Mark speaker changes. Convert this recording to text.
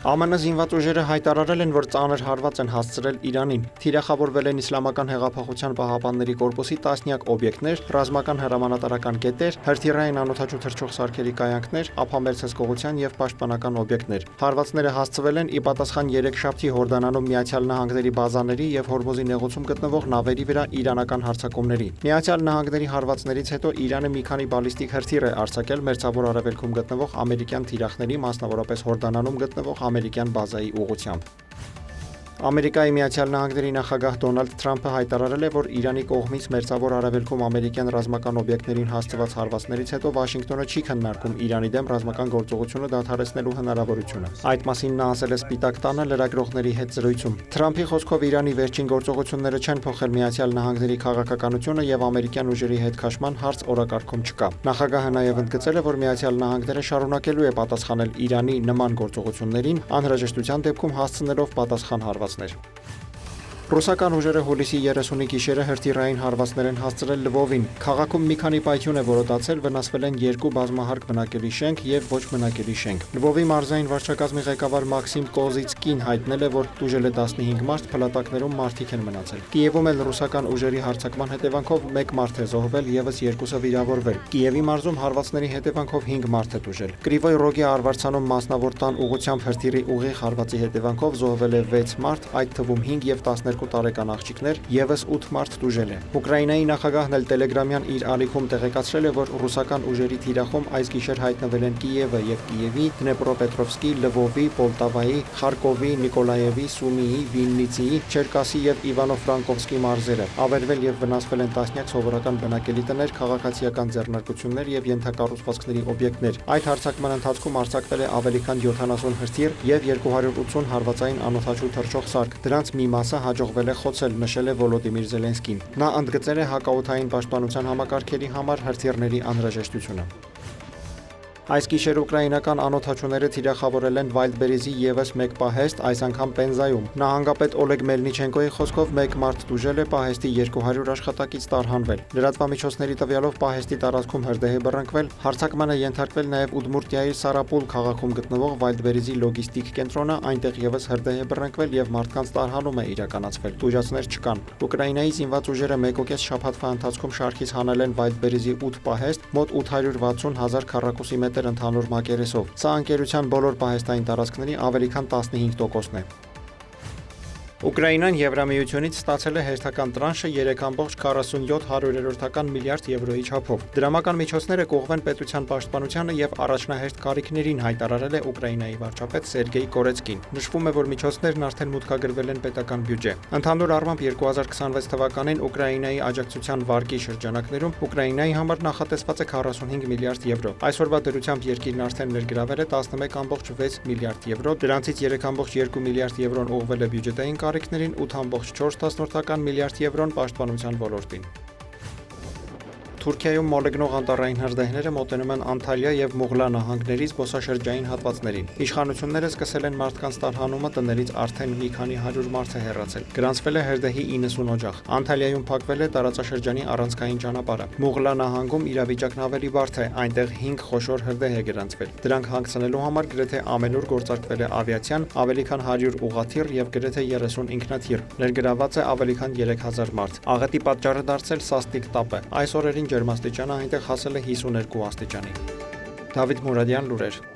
Speaker 1: ԱՄՆ զինված ուժերը հայտարարել են, որ ծանր հարված են հասցրել Իրանին։ Թիրախավորվել են Իսլամական հեղափոխության պահապանների կորպուսի տասնյակ օբյեկտներ, ռազմական հրամանատարական կետեր, հրթիռային անօդաչու թռչող սարքերի կայանքներ, ափամերձ հսկողության եւ պաշտպանական օբյեկտներ։ Հարվածները հասցվել են ի պատասխան երեքշաբթի Հորդանանում Միացյալ Նահանգների բազաների եւ Հորմուզի նեղուցում գտնվող նավերի վրա իրանական հարձակումների։ Միացյալ Նահանգների հարվածներից հետո Իրանը մի քանի բալիստիկ հրթիռ է արձակել մերձավոր արևելքում գտնվող ամերիկյան թիրախների, մասնավորապես Հորդանանում գտնվող ամերիկյան բազայի ուղղությամբ։ Ամերիկայի Միացյալ Նահանգների նախագահ Դոնալդ Թրամփը հայտարարել է, որ Իրանի կողմից մերձավոր արևելքում ամերիկյան ռազմական օբյեկտներին հասցված հարվածներից հետո Վաշինգտոնը չի քննարկում Իրանի դեմ ռազմական գործողությունը դադարեցնելու հնարավորությունը։ Այդ մասին նա ասել է Սպիտակ տանը լրագրողների հետ զրույցում։ Թրամփի խոսքով Իրանի վերջին գործողությունները չեն փոխել Միացյալ Նահանգների քաղաքականությունը եւ ամերիկյան ուժերի հետ քաշման հարց օրակարգում չկա։ Նախագահը նաեւ ընդգծել է, որ Միացյալ Նահանգները շարունակելու է պատասխանել Իրանի նման գործողություններին, անհրաժեշտության դեպքում հասցնելով պատասխան հարված։ Ռուսական ուժերը հուլիսի 30-ի գիշերը հրթիռային հարվածներ են հասցրել Լվովին։ Քաղաքում մի քանի պայթյուն է որոտացել, վնասվել են 2 բազմահարկ բնակելի շենք եւ ոչ բնակելի շենք։ Լվովի մարզային վարչակազմի ղեկավար Մաքսիմ Կոզիցկին հայտնել է, որ տուժել է 15 մարդ, փլատակներում մարդիկ են մնացել։ Կիևում էլ ռուսական ուժերի հարձակման հետևանքով 1 մարդ է զոհվել, եւս 2-ը վիրավորվել։ Կիևի մարզում հարվածների հետևանքով 5 մարդ է տուժել։ Կրիվոյ Ռոգի արվարձանում մասնավոր տան ուղղությամբ հրթիռի ուղիղ հարվածի հետևանքով զոհվել է 6 մարդ, այդ թվում 5 եւ 12 տարեկան աղջիկներ, եւս 8 մարդ տուժել է։ Ուկրաինայի նախագահն էլ Տելեգրամյան իր ալիքում տեղեկացրել է, որ ռուսական ուժերի թիրախում այս գիշեր հայտնվել են Կիևը եւ Կիևի, Դնեպրոպետրովսկի, Լվովի, Պոլտավայի, Խարկովի, Նիկոլաևի, Սումիի, Վիննիցիի, Չերկասի եւ Իվանո-Ֆրանկովսկի մարզերը։ Ավերվել եւ վնասվել են տասնյակ սովորական բնակելի տներ, քաղաքացիական ձեռնարկություններ եւ ենթակառուցվածքների օբյեկտներ։ Այդ հարձակման ընթացքում արձակվել է ավելի քան 70 հրթիռ եւ 280 հարվածային անօդաչու թռչող սարք։ Դրանց մի մասը հաջողվել է խոցել, նշել է Վոլոդիմիր Զելենսկին։ Նա ընդգծել է հակաօդային պաշտպանության համակարգերի համար հրթիռների անհրաժեշտությունը։ Այս գիշեր ուկրաինական անօդաչուները թիրախավորել են Վայլդբերիզի եւս 1 պահեստ, այս անգամ Պենզայում։ Նահանգապետ Օլեգ Մելնիչենկոյի խոսքով 1 մարդ տուժել է, պահեստի 200 աշխատակից տարհանվել։ Լրատվամիջոցների տվյալով պահեստի տարածքում հրդեհ է բռնկվել, հարձակմանը ենթարկվել նաեւ Ուդմուրտիայի Սարապուլ քաղաքում գտնվող Վայլդբերիզի լոգիստիկ կենտրոնը, այնտեղ եւս հրդեհ է բռնկվել եւ մարդկանց տարհանում է իրականացվել։ Տուժածներ չկան։ Ուկրաինայի զինված ուժերը 1.5 շաբաթվա ընթացքում շարքից հանել են Վայլդբերիզի 8 պահեստ, մոտ 860,000 քառակուսի մետր ընդհանուր մակերեսով։ Սա ընկերության բոլոր պահեստային տարածքների ավելի քան 15%-ն է։ Ուկրաինան Եվրամիությունից ստացել է հերթական տրանշը 3.47 միլիարդ եվրոյի չափով։ Դրամական միջոցները կողմեն պետության պաշտպանությանը եւ առաջնահերթ կարիքներին, հայտարարել է Ուկրաինայի վարչապետ Սերգեյ Կորեցկին։ Նշվում է, որ միջոցներն արդեն մուտքագրվել են պետական բյուջե։ Ընդհանուր առմամբ 2026 թվականին Ուկրաինայի աջակցության վարկի շրջանակներում Ուկրաինայի համար նախատեսված է 45 միլիարդ եվրո։ Այսօրվա դրությամբ երկիրն արդեն ներգրավել է 11.6 միլիարդ եվրո, դրանցից 3.2 միլիարդ եվրոն ուղղվել է բյուջետային կարիքներին, 8.4 միլիարդ եվրոն պաշտպանության ոլորտին։ Թուրքիայում մոլեգնող անտառային հրդեհները մոտենում են Անտալիա եւ Մուղլա նահանգների զբոսաշրջային հատվածներին։ Իշխանությունները սկսել են մարդկանց տարհանումը, տներից արդեն մի քանի 100 մարդ է հեռացել։ Գրանցվել է հրդեհի 90 օջախ։ Անտալիայում փակվել է տարածաշրջանի առանցքային ճանապարհը։ Մուղլա նահանգում իրավիճակն ավելի բարդ է, այնտեղ 5 խոշոր հրդեհ է գրանցվել։ Դրանք հանգցնելու համար գրեթե ամենուր գործարկվել է ավիացիան, ավելի քան 100 ուղղաթիռ եւ գրեթե 30 ինքնաթիռ։ Ներգրաված է ավելի քան 3000 մարդ։ Աղետի պատճառը դարձել սաստիկ տապ է։ Այս օրերին ջերմաստիճանը այնտեղ հասել է 52 աստիճանի։ Դավիթ Մուրադյան, լուրեր։